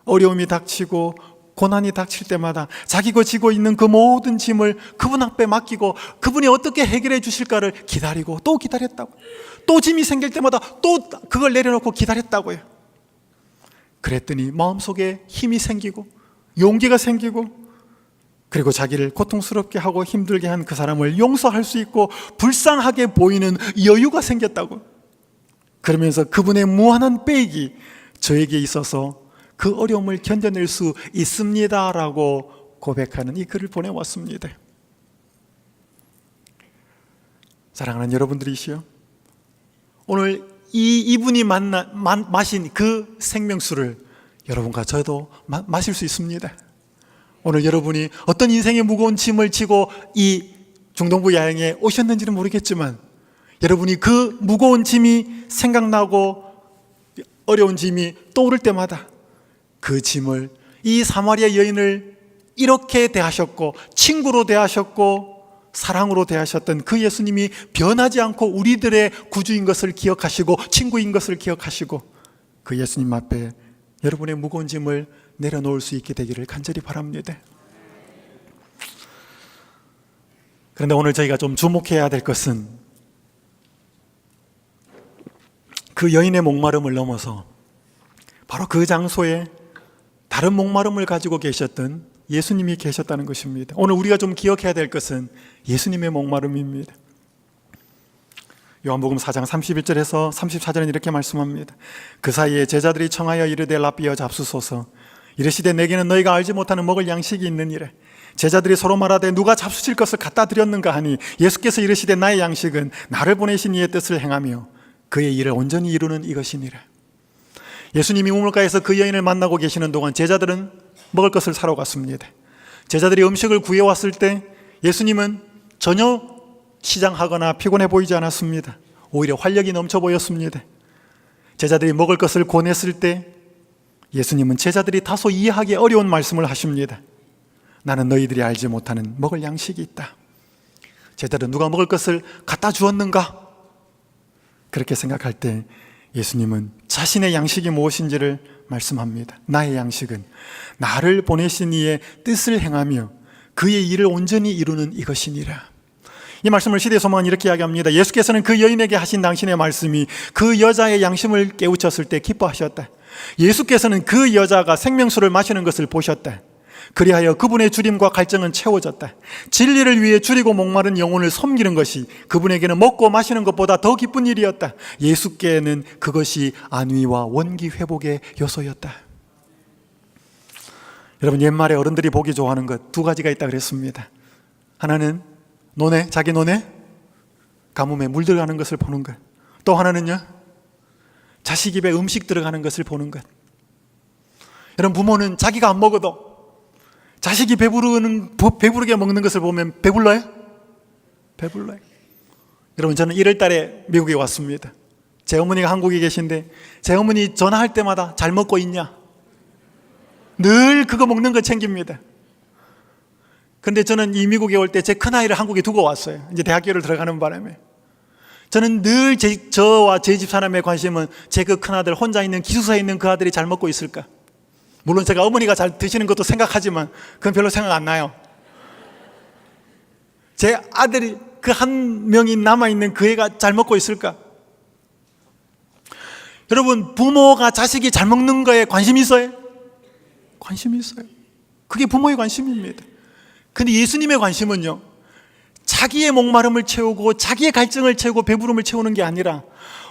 어려움이 닥치고 고난이 닥칠 때마다 자기가 지고 있는 그 모든 짐을 그분 앞에 맡기고 그분이 어떻게 해결해 주실까를 기다리고 또 기다렸다고, 또 짐이 생길 때마다 또 그걸 내려놓고 기다렸다고요. 그랬더니 마음속에 힘이 생기고 용기가 생기고, 그리고 자기를 고통스럽게 하고 힘들게 한 그 사람을 용서할 수 있고 불쌍하게 보이는 여유가 생겼다고. 그러면서 그분의 무한한 빼익이 저에게 있어서 그 어려움을 견뎌낼 수 있습니다라고 고백하는 이 글을 보내왔습니다. 사랑하는 여러분들이시여, 오늘 이분이 마신 그 생명수를 여러분과 저도 마실 수 있습니다. 오늘 여러분이 어떤 인생의 무거운 짐을 지고 이 중동부 야영에 오셨는지는 모르겠지만 여러분이 그 무거운 짐이 생각나고 어려운 짐이 떠오를 때마다 그 짐을, 이 사마리아 여인을 이렇게 대하셨고 친구로 대하셨고 사랑으로 대하셨던 그 예수님이 변하지 않고 우리들의 구주인 것을 기억하시고 친구인 것을 기억하시고 그 예수님 앞에 여러분의 무거운 짐을 내려놓을 수 있게 되기를 간절히 바랍니다. 그런데 오늘 저희가 좀 주목해야 될 것은 그 여인의 목마름을 넘어서 바로 그 장소에 다른 목마름을 가지고 계셨던 예수님이 계셨다는 것입니다. 오늘 우리가 좀 기억해야 될 것은 예수님의 목마름입니다. 요한복음 4장 31절에서 34절은 이렇게 말씀합니다. 그 사이에 제자들이 청하여 이르되 랍비여 잡수소서. 이르시되 내게는 너희가 알지 못하는 먹을 양식이 있느니라. 제자들이 서로 말하되 누가 잡수실 것을 갖다 드렸는가 하니 예수께서 이르시되 나의 양식은 나를 보내신 이의 뜻을 행하며 그의 일을 온전히 이루는 이것이니라. 예수님이 우물가에서 그 여인을 만나고 계시는 동안 제자들은 먹을 것을 사러 갔습니다. 제자들이 음식을 구해왔을 때 예수님은 전혀 시장하거나 피곤해 보이지 않았습니다. 오히려 활력이 넘쳐 보였습니다. 제자들이 먹을 것을 권했을 때 예수님은 제자들이 다소 이해하기 어려운 말씀을 하십니다. 나는 너희들이 알지 못하는 먹을 양식이 있다. 제자들은 누가 먹을 것을 갖다 주었는가? 그렇게 생각할 때 예수님은 자신의 양식이 무엇인지를 말씀합니다. 나의 양식은 나를 보내신 이의 뜻을 행하며 그의 일을 온전히 이루는 이것이니라. 이 말씀을 시대소망은 이렇게 이야기합니다. 예수께서는 그 여인에게 하신 당신의 말씀이 그 여자의 양심을 깨우쳤을 때 기뻐하셨다. 예수께서는 그 여자가 생명수를 마시는 것을 보셨다. 그리하여 그분의 주림과 갈증은 채워졌다. 진리를 위해 줄이고 목마른 영혼을 섬기는 것이 그분에게는 먹고 마시는 것보다 더 기쁜 일이었다. 예수께는 그것이 안위와 원기 회복의 요소였다. 여러분, 옛말에 어른들이 보기 좋아하는 것 두 가지가 있다 그랬습니다. 하나는 논에, 자기 논에 가뭄에 물 들어가는 것을 보는 것. 또 하나는요, 자식 입에 음식 들어가는 것을 보는 것. 여러분, 부모는 자기가 안 먹어도 자식이 배부르게 먹는 것을 보면 배불러요? 배불러요. 여러분, 저는 1월 달에 미국에 왔습니다. 제 어머니가 한국에 계신데 제 어머니 전화할 때마다 잘 먹고 있냐? 늘 그거 먹는 거 챙깁니다. 근데 저는 이 미국에 올 때 제 큰아이를 한국에 두고 왔어요. 이제 대학교를 들어가는 바람에. 저는 늘 저와 제 집사람의 관심은 제 그 큰아들, 혼자 있는 기숙사에 있는 그 아들이 잘 먹고 있을까? 물론 제가 어머니가 잘 드시는 것도 생각하지만 그건 별로 생각 안 나요. 제 아들이 그 한 명이 남아있는 그 애가 잘 먹고 있을까? 여러분, 부모가 자식이 잘 먹는 거에 관심이 있어요? 관심이 있어요. 그게 부모의 관심입니다. 근데 예수님의 관심은요, 자기의 목마름을 채우고 자기의 갈증을 채우고 배부름을 채우는 게 아니라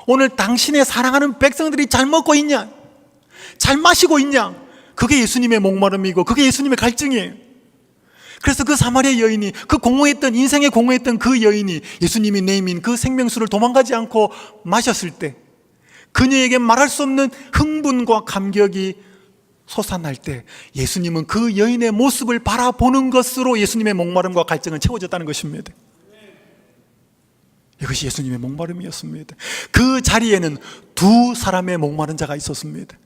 오늘 당신의 사랑하는 백성들이 잘 먹고 있냐? 잘 마시고 있냐? 그게 예수님의 목마름이고 그게 예수님의 갈증이에요. 그래서 그 사마리아 여인이, 그 공허했던, 인생에 공허했던 그 여인이 예수님이 내민 그 생명수를 도망가지 않고 마셨을 때 그녀에게 말할 수 없는 흥분과 감격이 솟아날 때 예수님은 그 여인의 모습을 바라보는 것으로 예수님의 목마름과 갈증은 채워졌다는 것입니다. 이것이 예수님의 목마름이었습니다. 그 자리에는 두 사람의 목마른 자가 있었습니다.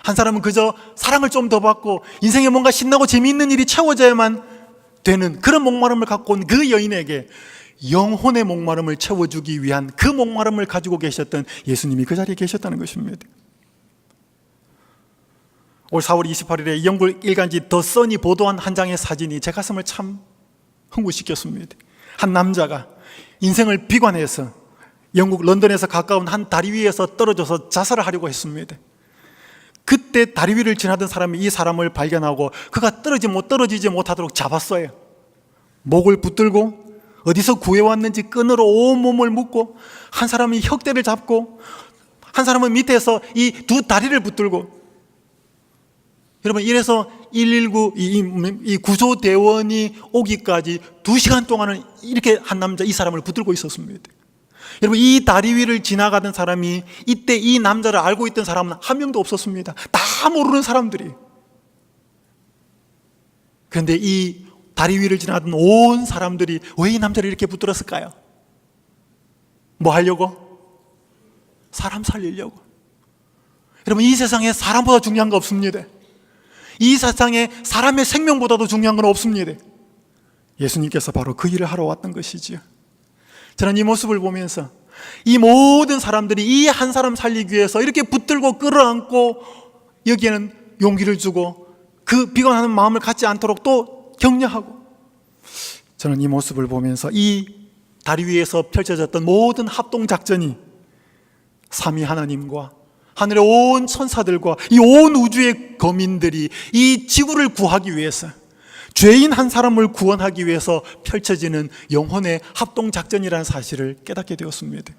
한 사람은 그저 사랑을 좀 더 받고 인생에 뭔가 신나고 재미있는 일이 채워져야만 되는 그런 목마름을 갖고 온 그 여인에게 영혼의 목마름을 채워주기 위한 그 목마름을 가지고 계셨던 예수님이 그 자리에 계셨다는 것입니다. 올 4월 28일에 영국 일간지 더 선이 보도한 한 장의 사진이 제 가슴을 참 흥분시켰습니다. 한 남자가 인생을 비관해서 영국 런던에서 가까운 한 다리 위에서 떨어져서 자살을 하려고 했습니다. 그때 다리 위를 지나던 사람이 이 사람을 발견하고 그가 떨어지지 못하도록 잡았어요. 목을 붙들고 어디서 구해왔는지 끈으로 온몸을 묶고, 한 사람이 혁대를 잡고 한 사람은 밑에서 이 두 다리를 붙들고, 여러분, 이래서 119 이 구조대원이 오기까지 2시간 동안은 이렇게 한 남자, 이 사람을 붙들고 있었습니다. 여러분, 이 다리 위를 지나가던 사람이 이때 이 남자를 알고 있던 사람은 한 명도 없었습니다. 다 모르는 사람들이. 그런데 이 다리 위를 지나던 온 사람들이 왜 이 남자를 이렇게 붙들었을까요? 뭐 하려고? 사람 살리려고. 여러분, 이 세상에 사람보다 중요한 거 없습니다. 이 세상에 사람의 생명보다도 중요한 건 없습니다. 예수님께서 바로 그 일을 하러 왔던 것이지요. 저는 이 모습을 보면서 이 모든 사람들이 이 한 사람 살리기 위해서 이렇게 붙들고 끌어안고 여기에는 용기를 주고 그 비관하는 마음을 갖지 않도록 또 격려하고, 저는 이 모습을 보면서 이 다리 위에서 펼쳐졌던 모든 합동작전이 삼위 하나님과 하늘의 온 천사들과 이 온 우주의 거민들이 이 지구를 구하기 위해서, 죄인 한 사람을 구원하기 위해서 펼쳐지는 영혼의 합동작전이라는 사실을 깨닫게 되었습니다.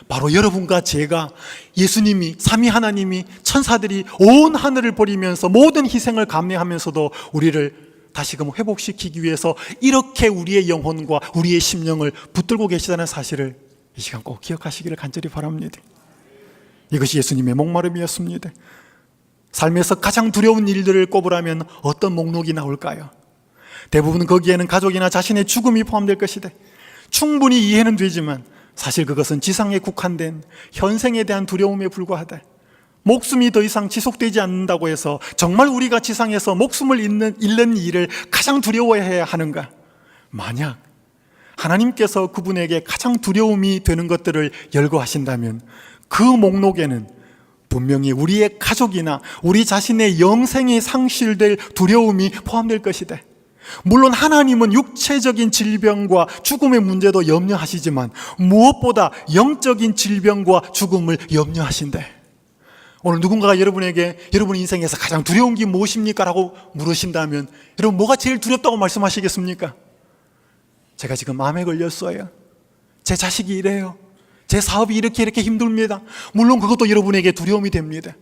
바로 여러분과 제가, 예수님이, 삼위 하나님이, 천사들이 온 하늘을 버리면서 모든 희생을 감내하면서도 우리를 다시금 회복시키기 위해서 이렇게 우리의 영혼과 우리의 심령을 붙들고 계시다는 사실을 이 시간 꼭 기억하시기를 간절히 바랍니다. 이것이 예수님의 목마름이었습니다. 삶에서 가장 두려운 일들을 꼽으라면 어떤 목록이 나올까요? 대부분 거기에는 가족이나 자신의 죽음이 포함될 것이다. 충분히 이해는 되지만 사실 그것은 지상에 국한된 현생에 대한 두려움에 불과하다. 목숨이 더 이상 지속되지 않는다고 해서 정말 우리가 지상에서 목숨을 잃는 일을 가장 두려워해야 하는가? 만약 하나님께서 그분에게 가장 두려움이 되는 것들을 열거하신다면 그 목록에는 분명히 우리의 가족이나 우리 자신의 영생이 상실될 두려움이 포함될 것이다. 물론 하나님은 육체적인 질병과 죽음의 문제도 염려하시지만 무엇보다 영적인 질병과 죽음을 염려하신대. 오늘 누군가가 여러분에게 여러분 인생에서 가장 두려운 게 무엇입니까? 라고 물으신다면 여러분 뭐가 제일 두렵다고 말씀하시겠습니까? 제가 지금 암에 걸렸어요. 제 자식이 이래요. 제 사업이 이렇게 힘듭니다. 물론 그것도 여러분에게 두려움이 됩니다.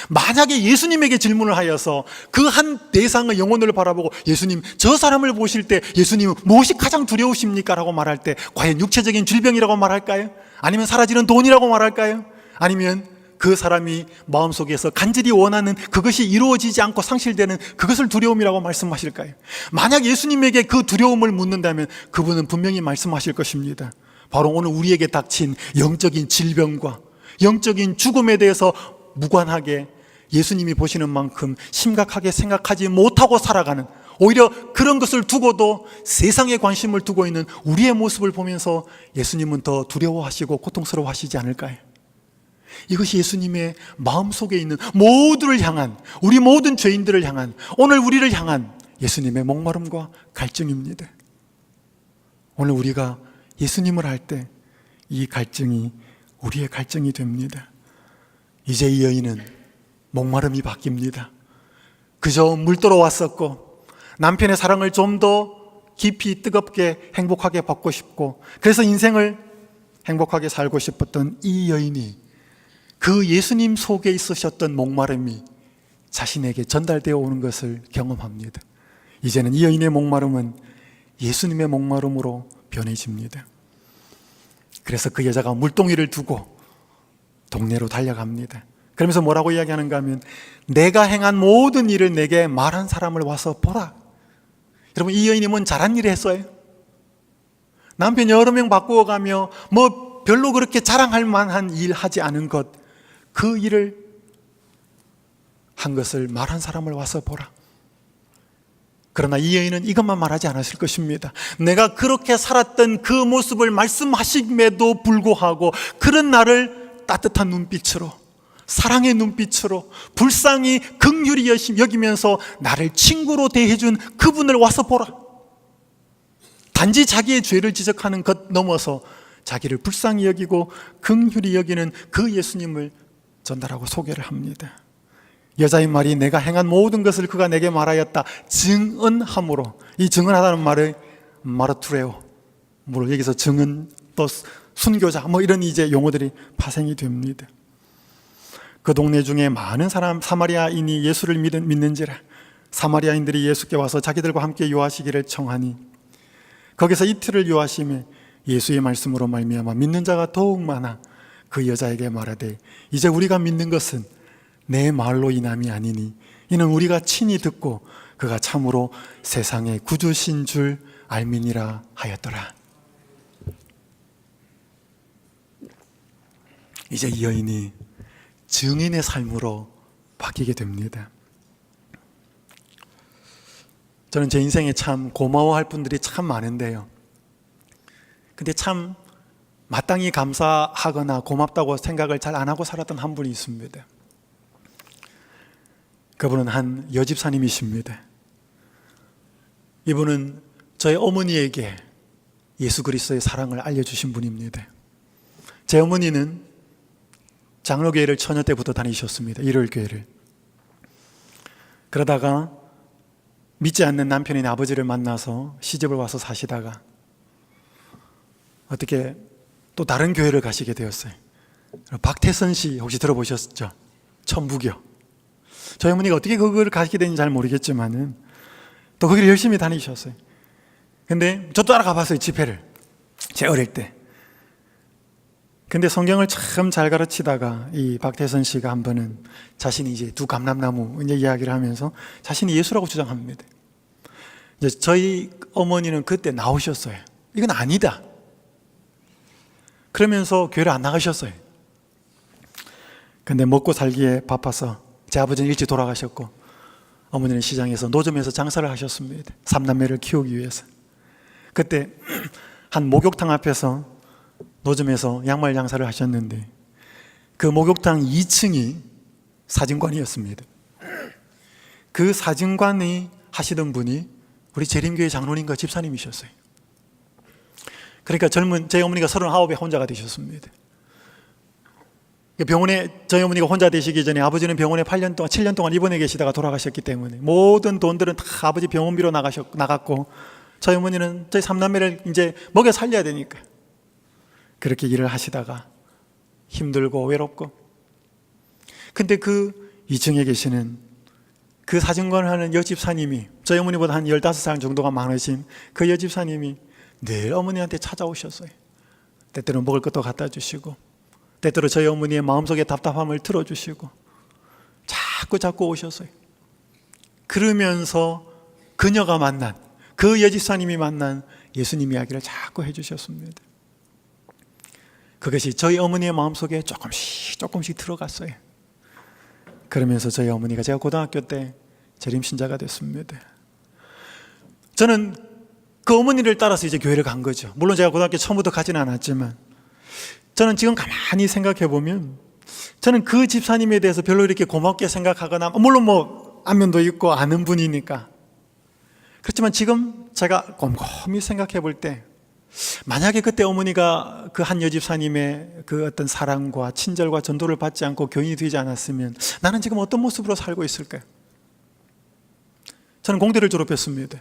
만약에 예수님에게 질문을 하여서 그 한 대상의 영혼을 바라보고 예수님, 저 사람을 보실 때 예수님은 무엇이 가장 두려우십니까? 라고 말할 때 과연 육체적인 질병이라고 말할까요? 아니면 사라지는 돈이라고 말할까요? 아니면 그 사람이 마음속에서 간절히 원하는 그것이 이루어지지 않고 상실되는 그것을 두려움이라고 말씀하실까요? 만약 예수님에게 그 두려움을 묻는다면 그분은 분명히 말씀하실 것입니다. 바로 오늘 우리에게 닥친 영적인 질병과 영적인 죽음에 대해서 무관하게 예수님이 보시는 만큼 심각하게 생각하지 못하고 살아가는, 오히려 그런 것을 두고도 세상에 관심을 두고 있는 우리의 모습을 보면서 예수님은 더 두려워하시고 고통스러워하시지 않을까요? 이것이 예수님의 마음속에 있는 모두를 향한, 우리 모든 죄인들을 향한, 오늘 우리를 향한 예수님의 목마름과 갈증입니다. 오늘 우리가 예수님을 할 때 이 갈증이 우리의 갈증이 됩니다. 이제 이 여인은 목마름이 바뀝니다. 그저 물들어 왔었고 남편의 사랑을 좀 더 깊이 뜨겁게 행복하게 받고 싶고 그래서 인생을 행복하게 살고 싶었던 이 여인이 그 예수님 속에 있으셨던 목마름이 자신에게 전달되어 오는 것을 경험합니다. 이제는 이 여인의 목마름은 예수님의 목마름으로 변해집니다. 그래서 그 여자가 물동이를 두고 동네로 달려갑니다. 그러면서 뭐라고 이야기하는가 하면 내가 행한 모든 일을 내게 말한 사람을 와서 보라. 여러분, 이 여인이 뭔 잘한 일을 했어요? 남편 여러 명 바꾸어가며 뭐 별로 그렇게 자랑할 만한 일 하지 않은 것, 그 일을 한 것을 말한 사람을 와서 보라. 그러나 이 여인은 이것만 말하지 않았을 것입니다. 내가 그렇게 살았던 그 모습을 말씀하심에도 불구하고 그런 나를 따뜻한 눈빛으로, 사랑의 눈빛으로, 불쌍히 긍휼히 여기면서 나를 친구로 대해준 그분을 와서 보라. 단지 자기의 죄를 지적하는 것 넘어서 자기를 불쌍히 여기고 긍휼히 여기는 그 예수님을 전달하고 소개를 합니다. 여자의 말이 내가 행한 모든 것을 그가 내게 말하였다 증언함으로, 이 증언하다는 말을 마르투레오, 물론 여기서 증언 또 순교자 뭐 이런 이제 용어들이 파생이 됩니다. 그 동네 중에 많은 사마리아인이 예수를 믿는지라 사마리아인들이 예수께 와서 자기들과 함께 유하시기를 청하니 거기서 이틀을 유하심에 예수의 말씀으로 말미암아 믿는 자가 더욱 많아 그 여자에게 말하되 이제 우리가 믿는 것은 내 말로 인함이 아니니 이는 우리가 친히 듣고 그가 참으로 세상의 구주신 줄 알미니라 하였더라. 이제 이 여인이 증인의 삶으로 바뀌게 됩니다. 저는 제 인생에 참 고마워할 분들이 참 많은데요, 근데 참 마땅히 감사하거나 고맙다고 생각을 잘 안 하고 살았던 한 분이 있습니다. 그분은 한 여집사님이십니다. 이분은 저희 어머니에게 예수 그리스도의 사랑을 알려주신 분입니다. 제 어머니는 장로교회를 처녀 때부터 다니셨습니다. 일요일교회를. 그러다가 믿지 않는 남편인 아버지를 만나서 시집을 와서 사시다가 어떻게 또 다른 교회를 가시게 되었어요. 박태선 씨 혹시 들어보셨죠? 천부교. 저희 어머니가 어떻게 그걸 가시게 되는지 잘 모르겠지만은 또 거기를 열심히 다니셨어요. 근데 저도 따라가 봤어요, 집회를. 제 어릴 때. 근데 성경을 참 잘 가르치다가 이 박태선 씨가 한 번은 자신이 이제 두 감람나무 이제 이야기를 하면서 자신이 예수라고 주장합니다. 이제 저희 어머니는 그때 나오셨어요. 이건 아니다. 그러면서 교회를 안 나가셨어요. 근데 먹고 살기에 바빠서 제 아버지는 일찍 돌아가셨고 어머니는 시장에서 노점에서 장사를 하셨습니다. 3남매를 키우기 위해서. 그때 한 목욕탕 앞에서 노점에서 양말 장사를 하셨는데 그 목욕탕 2층이 사진관이었습니다. 그 사진관이 하시던 분이 우리 재림교회 장로님과 집사님이셨어요. 그러니까 젊은 제 어머니가 39에 혼자가 되셨습니다. 병원에 저희 어머니가 혼자 되시기 전에 아버지는 병원에 8년 동안 7년 동안 입원해 계시다가 돌아가셨기 때문에 모든 돈들은 다 아버지 병원비로 나갔고 저희 어머니는 저희 3남매를 이제 먹여 살려야 되니까 그렇게 일을 하시다가 힘들고 외롭고, 근데 그 2층에 계시는 그 사진관을 하는 여집사님이 저희 어머니보다 한 15살 정도가 많으신 그 여집사님이 늘 어머니한테 찾아오셨어요. 때때로 먹을 것도 갖다 주시고 때때로 저희 어머니의 마음속의 답답함을 들어주시고 자꾸 오셨어요. 그러면서 그녀가 만난 그 여집사님이 만난 예수님 이야기를 자꾸 해주셨습니다. 그것이 저희 어머니의 마음속에 조금씩 들어갔어요. 그러면서 저희 어머니가 제가 고등학교 때 재림신자가 됐습니다. 저는 그 어머니를 따라서 이제 교회를 간 거죠. 물론 제가 고등학교 처음부터 가지는 않았지만 저는 지금 가만히 생각해 보면 저는 그 집사님에 대해서 별로 이렇게 고맙게 생각하거나, 물론 뭐 안면도 있고 아는 분이니까 그렇지만 지금 제가 곰곰이 생각해 볼 때 만약에 그때 어머니가 그 한 여집사님의 그 어떤 사랑과 친절과 전도를 받지 않고 교인이 되지 않았으면 나는 지금 어떤 모습으로 살고 있을까요? 저는 공대를 졸업했습니다.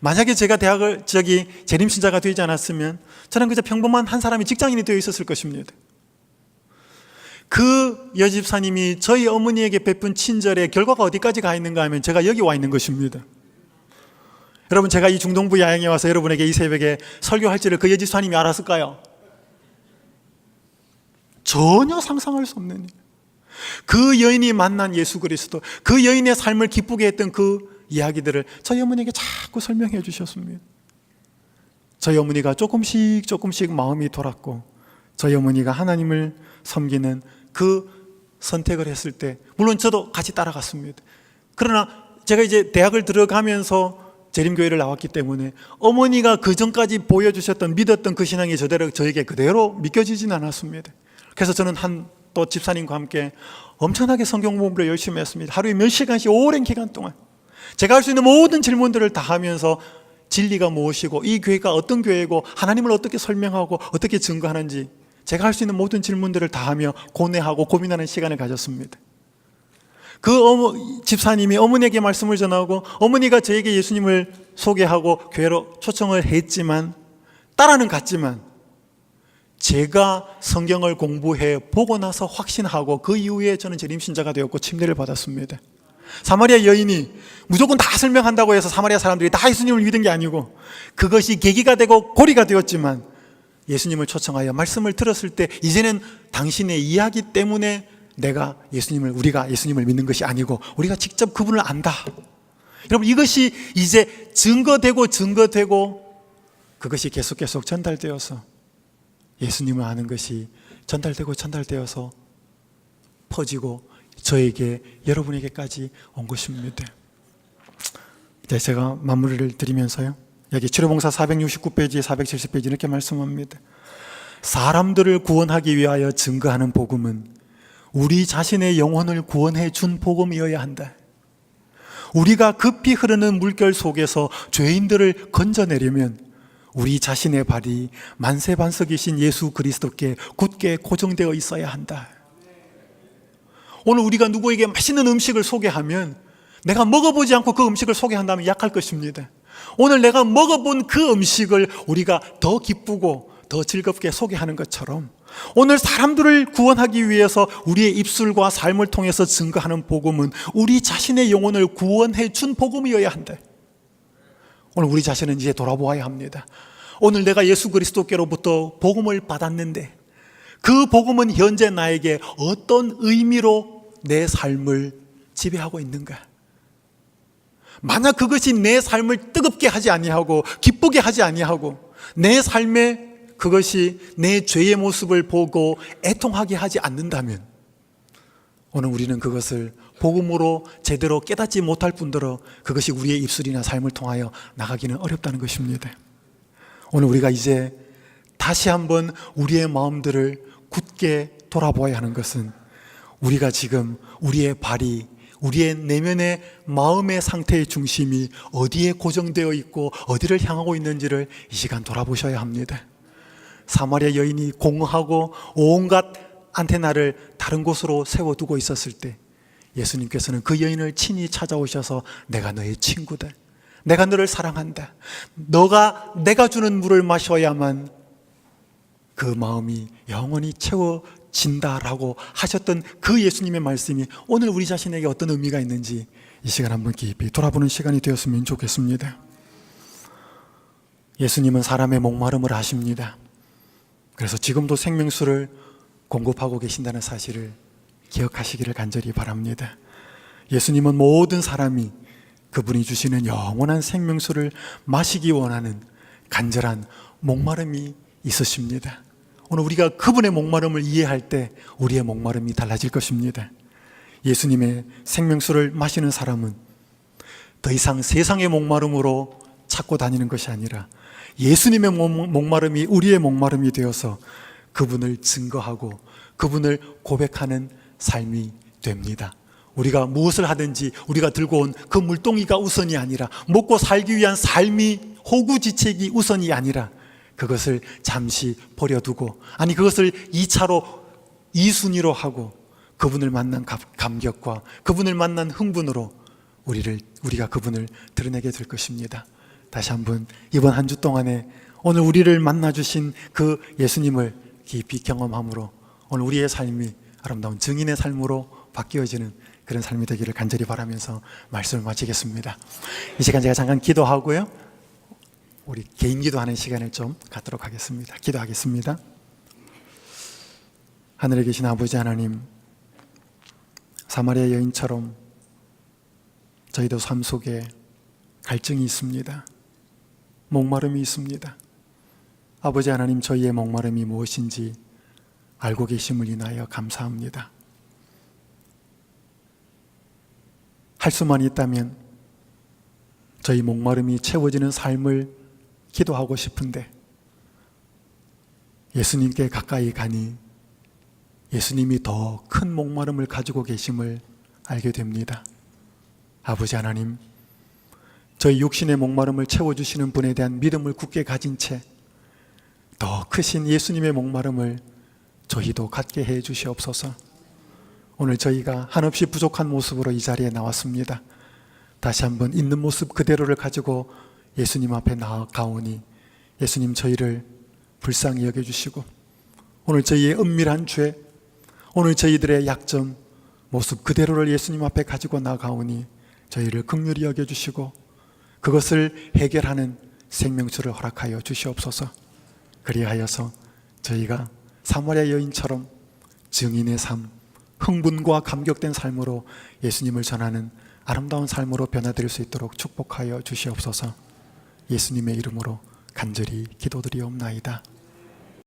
만약에 제가 대학을 재림신자가 되지 않았으면 저는 그저 평범한 한 사람이 직장인이 되어 있었을 것입니다. 그 여집사님이 저희 어머니에게 베푼 친절의 결과가 어디까지 가 있는가 하면 제가 여기 와 있는 것입니다. 여러분, 제가 이 중동부 야영에 와서 여러분에게 이 새벽에 설교할지를 그 여집사님이 알았을까요? 전혀 상상할 수 없는 일. 그 여인이 만난 예수 그리스도, 그 여인의 삶을 기쁘게 했던 그 이야기들을 저희 어머니에게 자꾸 설명해 주셨습니다. 저희 어머니가 조금씩 마음이 돌았고 저희 어머니가 하나님을 섬기는 그 선택을 했을 때 물론 저도 같이 따라갔습니다. 그러나 제가 이제 대학을 들어가면서 재림교회를 나왔기 때문에 어머니가 그 전까지 보여주셨던 믿었던 그 신앙이 저에게 그대로 믿겨지진 않았습니다. 그래서 저는 또 집사님과 함께 엄청나게 성경 공부를 열심히 했습니다. 하루에 몇 시간씩 오랜 기간 동안 제가 할 수 있는 모든 질문들을 다 하면서 진리가 무엇이고 이 교회가 어떤 교회고 하나님을 어떻게 설명하고 어떻게 증거하는지 제가 할 수 있는 모든 질문들을 다 하며 고뇌하고 고민하는 시간을 가졌습니다. 그 집사님이 어머니에게 말씀을 전하고 어머니가 저에게 예수님을 소개하고 교회로 초청을 했지만 따라는 갔지만 제가 성경을 공부해 보고 나서 확신하고 그 이후에 저는 재림신자가 되었고 침례를 받았습니다. 사마리아 여인이 무조건 다 설명한다고 해서 사마리아 사람들이 다 예수님을 믿은 게 아니고 그것이 계기가 되고 고리가 되었지만 예수님을 초청하여 말씀을 들었을 때 이제는 당신의 이야기 때문에 우리가 예수님을 믿는 것이 아니고 우리가 직접 그분을 안다. 여러분, 이것이 이제 증거되고 그것이 계속 전달되어서 예수님을 아는 것이 전달되어서 퍼지고 저에게, 여러분에게까지 온 것입니다. 이제 제가 마무리를 드리면서요, 여기 치료봉사 469페이지, 470페이지 이렇게 말씀합니다. 사람들을 구원하기 위하여 증거하는 복음은 우리 자신의 영혼을 구원해 준 복음이어야 한다. 우리가 급히 흐르는 물결 속에서 죄인들을 건져내려면 우리 자신의 발이 만세반석이신 예수 그리스도께 굳게 고정되어 있어야 한다. 오늘 우리가 누구에게 맛있는 음식을 소개하면 내가 먹어보지 않고 그 음식을 소개한다면 약할 것입니다. 오늘 내가 먹어본 그 음식을 우리가 더 기쁘고 더 즐겁게 소개하는 것처럼 오늘 사람들을 구원하기 위해서 우리의 입술과 삶을 통해서 증거하는 복음은 우리 자신의 영혼을 구원해 준 복음이어야 한다. 오늘 우리 자신은 이제 돌아보아야 합니다. 오늘 내가 예수 그리스도께로부터 복음을 받았는데 그 복음은 현재 나에게 어떤 의미로 내 삶을 지배하고 있는가? 만약 그것이 내 삶을 뜨겁게 하지 아니하고 기쁘게 하지 아니하고 내 삶에 그것이 내 죄의 모습을 보고 애통하게 하지 않는다면 오늘 우리는 그것을 복음으로 제대로 깨닫지 못할 뿐더러 그것이 우리의 입술이나 삶을 통하여 나가기는 어렵다는 것입니다. 오늘 우리가 이제 다시 한번 우리의 마음들을 굳게 돌아보아야 하는 것은 우리가 지금 우리의 발이, 우리의 내면의 마음의 상태의 중심이 어디에 고정되어 있고 어디를 향하고 있는지를 이 시간 돌아보셔야 합니다. 사마리아 여인이 공허하고 온갖 안테나를 다른 곳으로 세워두고 있었을 때 예수님께서는 그 여인을 친히 찾아오셔서 내가 너의 친구다, 내가 너를 사랑한다, 너가 내가 주는 물을 마셔야만 그 마음이 영원히 채워진다라고 하셨던 그 예수님의 말씀이 오늘 우리 자신에게 어떤 의미가 있는지 이 시간 한번 깊이 돌아보는 시간이 되었으면 좋겠습니다. 예수님은 사람의 목마름을 아십니다. 그래서 지금도 생명수를 공급하고 계신다는 사실을 기억하시기를 간절히 바랍니다. 예수님은 모든 사람이 그분이 주시는 영원한 생명수를 마시기 원하는 간절한 목마름이 있으십니다. 오늘 우리가 그분의 목마름을 이해할 때 우리의 목마름이 달라질 것입니다. 예수님의 생명수를 마시는 사람은 더 이상 세상의 목마름으로 찾고 다니는 것이 아니라 예수님의 목마름이 우리의 목마름이 되어서 그분을 증거하고 그분을 고백하는 삶이 됩니다. 우리가 무엇을 하든지 우리가 들고 온 그 물동이가 우선이 아니라, 먹고 살기 위한 삶이 호구지책이 우선이 아니라 그것을 잠시 버려두고, 아니 그것을 2차로 2순위로 하고 그분을 만난 감격과 그분을 만난 흥분으로 우리가 그분을 드러내게 될 것입니다. 다시 한번 이번 한 주 동안에 오늘 우리를 만나주신 그 예수님을 깊이 경험함으로 오늘 우리의 삶이 아름다운 증인의 삶으로 바뀌어지는 그런 삶이 되기를 간절히 바라면서 말씀을 마치겠습니다. 이 시간 제가 잠깐 기도하고요, 우리 개인 기도하는 시간을 좀 갖도록 하겠습니다. 기도하겠습니다. 하늘에 계신 아버지 하나님, 사마리아 여인처럼 저희도 삶 속에 갈증이 있습니다. 목마름이 있습니다. 아버지 하나님, 저희의 목마름이 무엇인지 알고 계심을 인하여 감사합니다. 할 수만 있다면 저희 목마름이 채워지는 삶을 기도하고 싶은데 예수님께 가까이 가니 예수님이 더 큰 목마름을 가지고 계심을 알게 됩니다. 아버지 하나님, 저희 육신의 목마름을 채워주시는 분에 대한 믿음을 굳게 가진 채 더 크신 예수님의 목마름을 저희도 갖게 해 주시옵소서. 오늘 저희가 한없이 부족한 모습으로 이 자리에 나왔습니다. 다시 한번 있는 모습 그대로를 가지고 예수님 앞에 나아가오니 예수님 저희를 불쌍히 여겨주시고 오늘 저희의 은밀한 죄, 오늘 저희들의 약점, 모습 그대로를 예수님 앞에 가지고 나아가오니 저희를 긍휼히 여겨주시고 그것을 해결하는 생명수를 허락하여 주시옵소서. 그리하여서 저희가 사마리아 여인처럼 증인의 삶, 흥분과 감격된 삶으로 예수님을 전하는 아름다운 삶으로 변화될 수 있도록 축복하여 주시옵소서. 예수님의 이름으로 간절히 기도드리옵나이다.